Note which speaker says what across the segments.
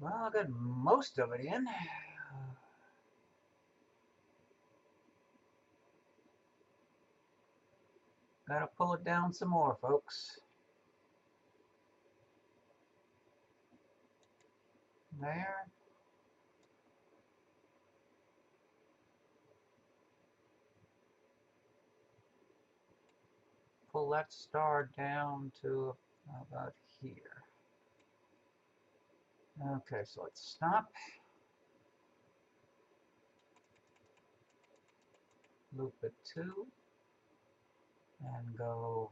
Speaker 1: Well, I got most of it in. Gotta pull it down some more, folks. There. Pull that star down to about here. Okay, so let's stop. Loop it 2 and go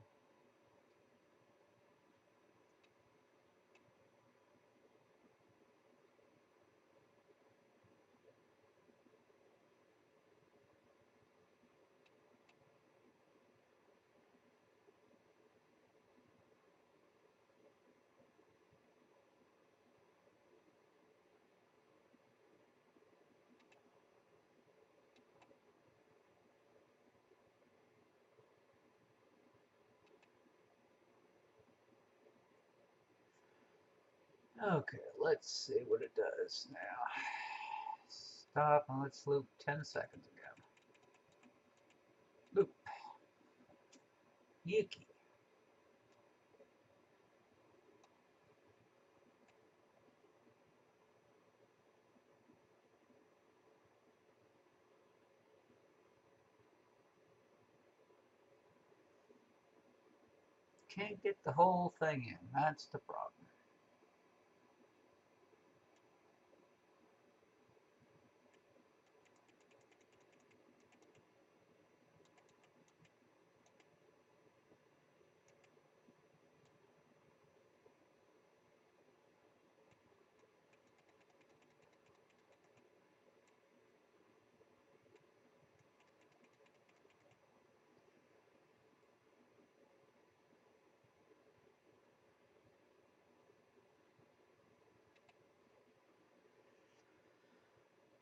Speaker 1: okay, let's see what it does now. Stop and let's loop 10 seconds again. Loop. Yuki. Can't get the whole thing in. That's the problem.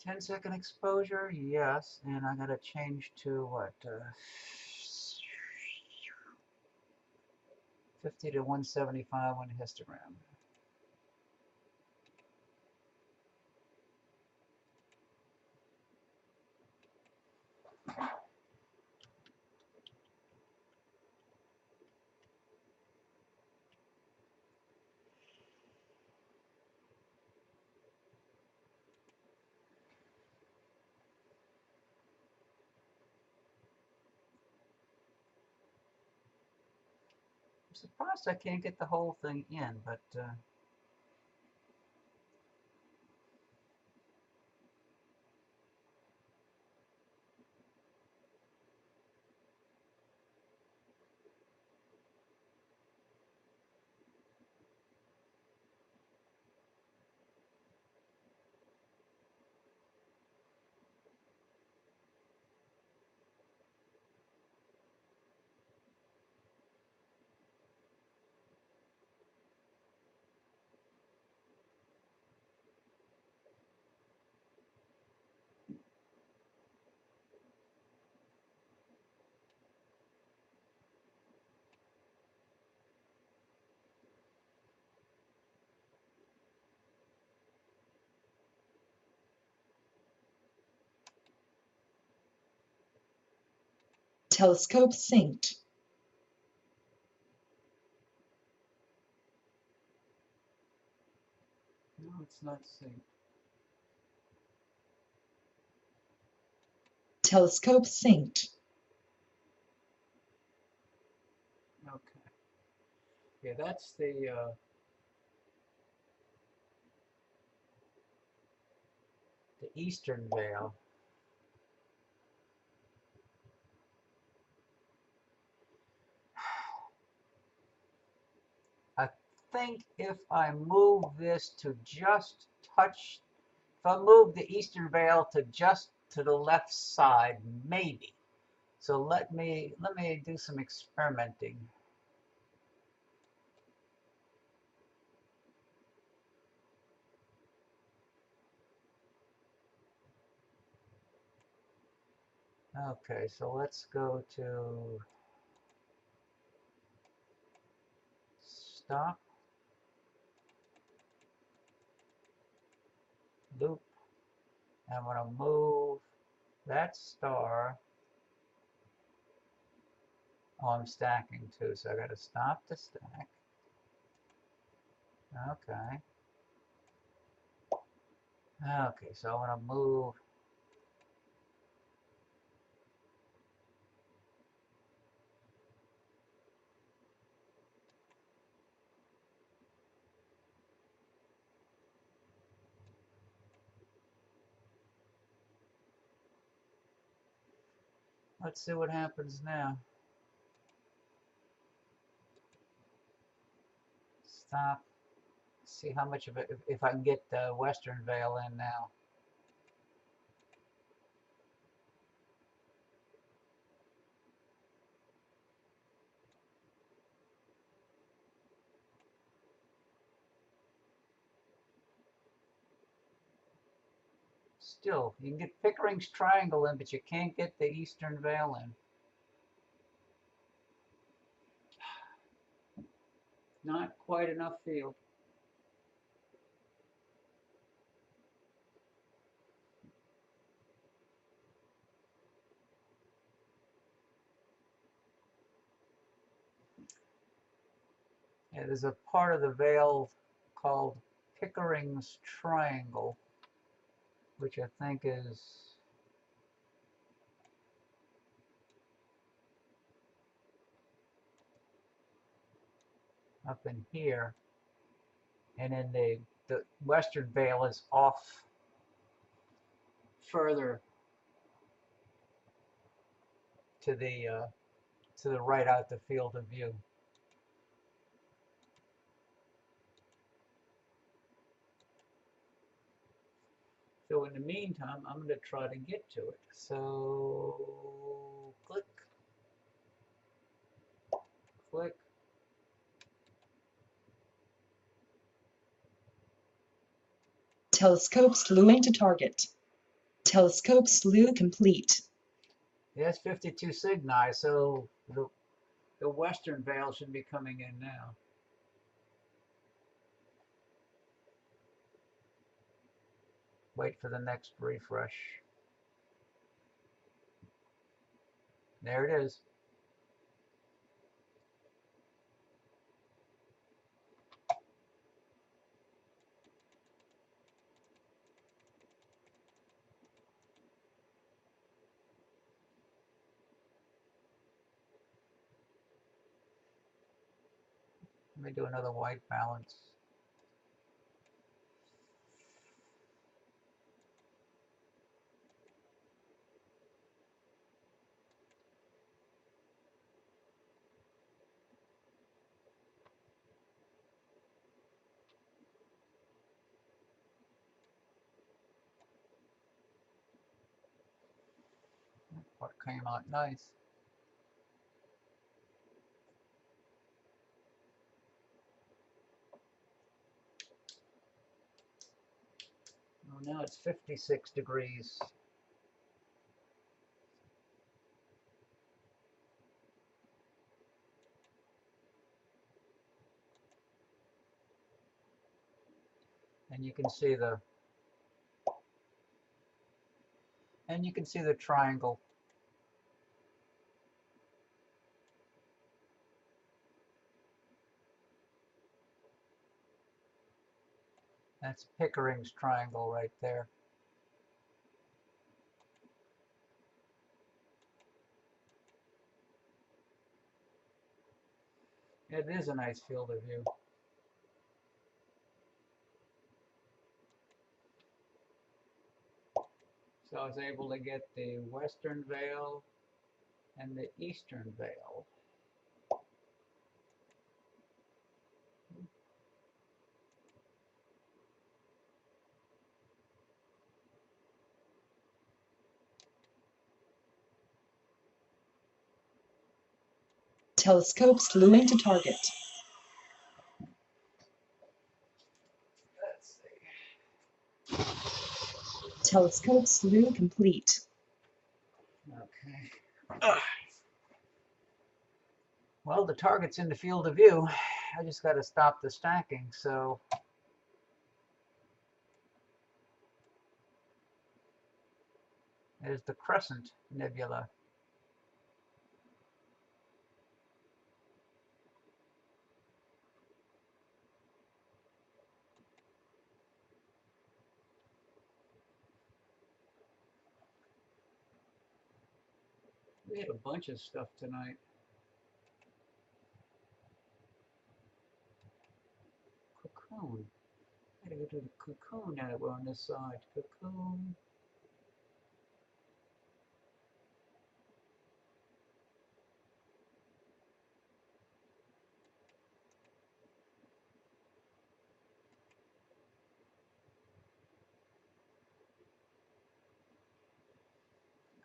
Speaker 1: 10-second exposure, yes, and I gotta change to what? 50 to 175 on histogram. I'm surprised I can't get the whole thing in, but
Speaker 2: Telescope synced.
Speaker 1: no, it's not synced.
Speaker 2: Telescope synced.
Speaker 1: Okay. Yeah, that's the eastern veil. I think if I move this to just touch, if I move the eastern veil to just to the left side, maybe. So let me do some experimenting. Okay, so let's go to stop. loop. I'm going to move that star. Oh, I'm stacking too, so I got to stop the stack. Okay. Okay, so I want to move. Let's see what happens now. Stop. See how much of it, if I can get the western veil in now. Still, you can get Pickering's triangle in, but you can't get the eastern veil in. Not quite enough field. Yeah, there's a part of the veil called Pickering's triangle, which I think is up in here, and then the western veil is off further to the right out the field of view. So in the meantime, I'm going to try to get to it. So click, click.
Speaker 2: Telescope slewing to target. Telescope slew complete.
Speaker 1: Yes, 52 Cygni, so the western veil should be coming in now. Wait for the next refresh. There it is. Let me do another white balance. What came out nice. Oh, now it's 56 degrees. And you can see the triangle. That's Pickering's triangle right there. It is a nice field of view. So I was able to get the western veil and the eastern veil.
Speaker 2: Telescope slewing to target.
Speaker 1: Let's see.
Speaker 2: Telescope slew complete.
Speaker 1: Okay. Well, the target's in the field of view. I just got to stop the stacking, so There's the Crescent Nebula. We had a bunch of stuff tonight. Cocoon. I gotta go to the cocoon now that we're on this side. Cocoon.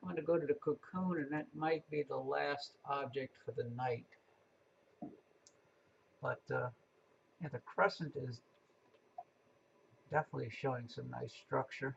Speaker 1: I'm going to go to the cocoon, and that might be the last object for the night. But yeah, the crescent is definitely showing some nice structure.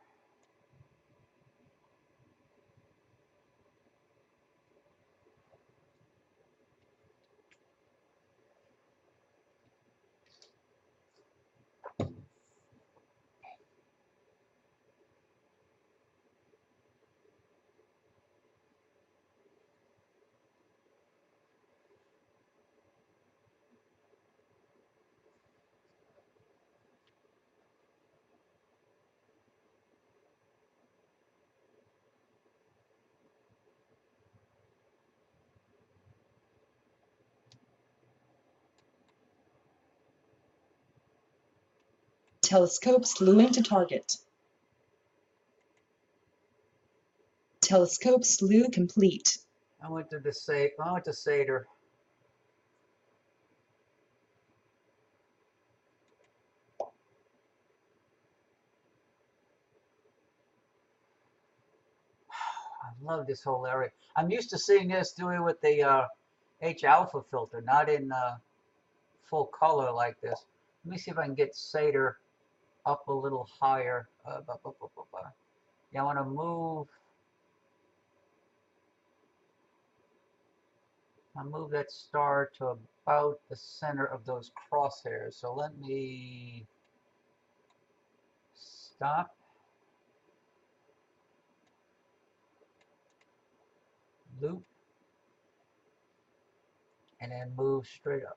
Speaker 2: Telescope slewing to target. Telescope slew complete.
Speaker 1: I went to Seder. I love this whole area. I'm used to seeing this doing with the H alpha filter, not in full color like this. Let me see if I can get Seder up a little higher. Yeah, I want to move. I'll move that star to about the center of those crosshairs. So let me stop, loop, and then move straight up.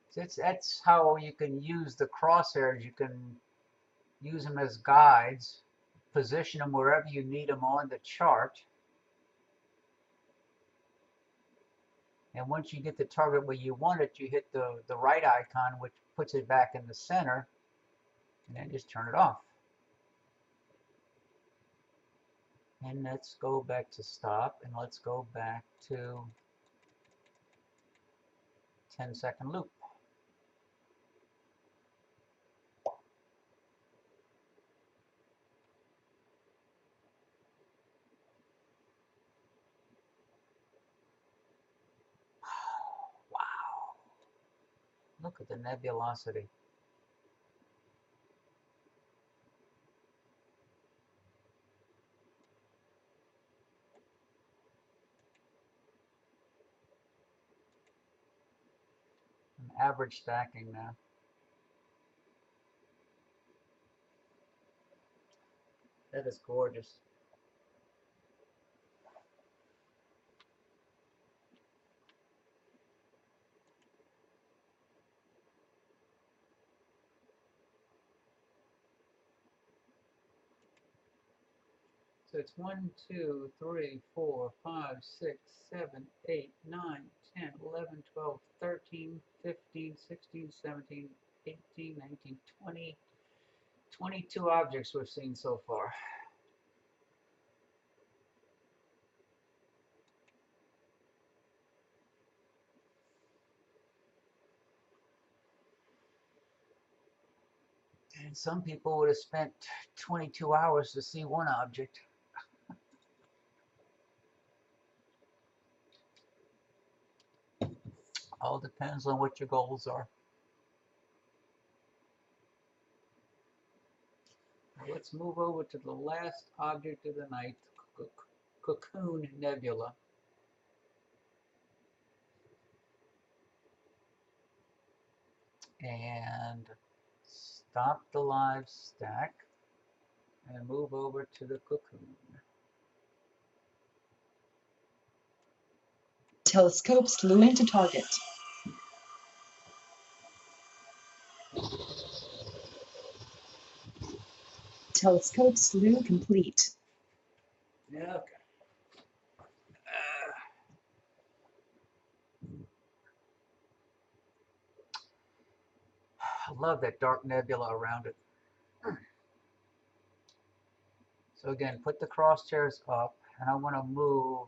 Speaker 1: So that's how you can use the crosshairs. You can use them as guides, position them wherever you need them on the chart. And once you get the target where you want it, you hit the right icon, which puts it back in the center, and then just turn it off. And let's go back to stop, and let's go back to 10-second loop. Wow, look at the nebulosity. I'm average stacking now. That is gorgeous. So it's 1, 2, 3, 4, 5, 6, 7, 8, 9, 10, 11, 12, 13, 15, 16, 17, 18, 19, 20, 22 objects we've seen so far. And some people would have spent 22 hours to see one object. All depends on what your goals are. Let's move over to the last object of the night, Cocoon Nebula. and stop the live stack and move over to the cocoon.
Speaker 2: Telescope slew into target. Telescope slew complete.
Speaker 1: Okay. I love that dark nebula around it. So again, put the crosshairs up, and I want to move,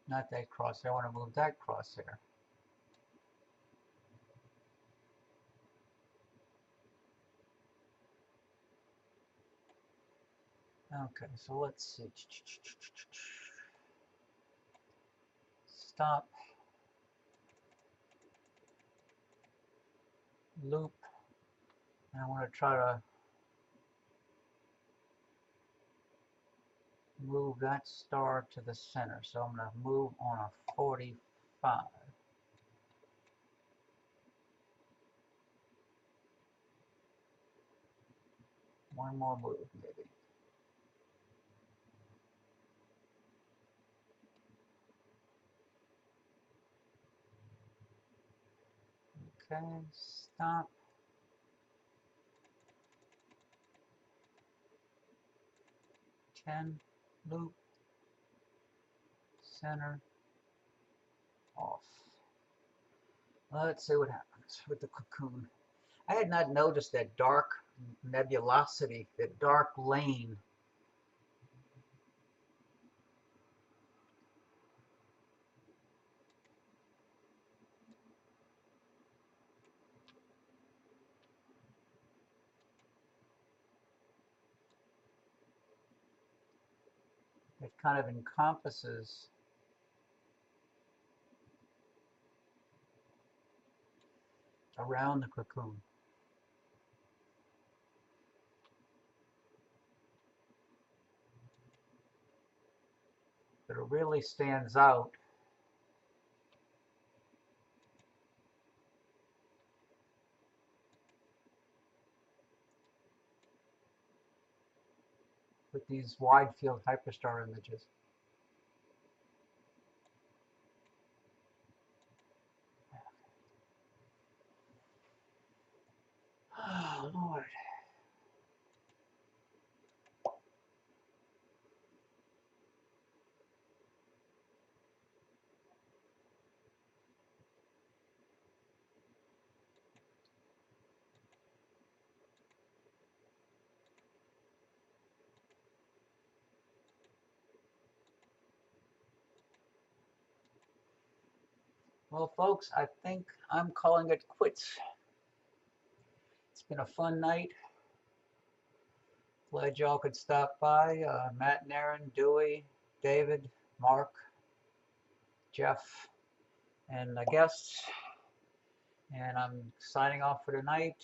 Speaker 1: not that crosshair, I want to move that crosshair. Okay, so let's see. Stop. Loop. And I want to try to move that star to the center. So I'm going to move on a 45. One more move, maybe. Okay, stop. Loop, center, off. Let's see what happens with the cocoon. I had not noticed that dark nebulosity, that dark lane. It kind of encompasses around the cocoon. But it really stands out with these wide field HyperStar images. Oh, Lord. Well, folks, I think I'm calling it quits. It's been a fun night. Glad y'all could stop by. Matt and Aaron, Dewey, David, Mark, Jeff, and the guests. And I'm signing off for tonight.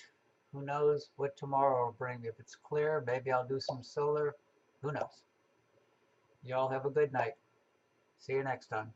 Speaker 1: Who knows what tomorrow will bring. If it's clear, maybe I'll do some solar. Who knows? Y'all have a good night. See you next time.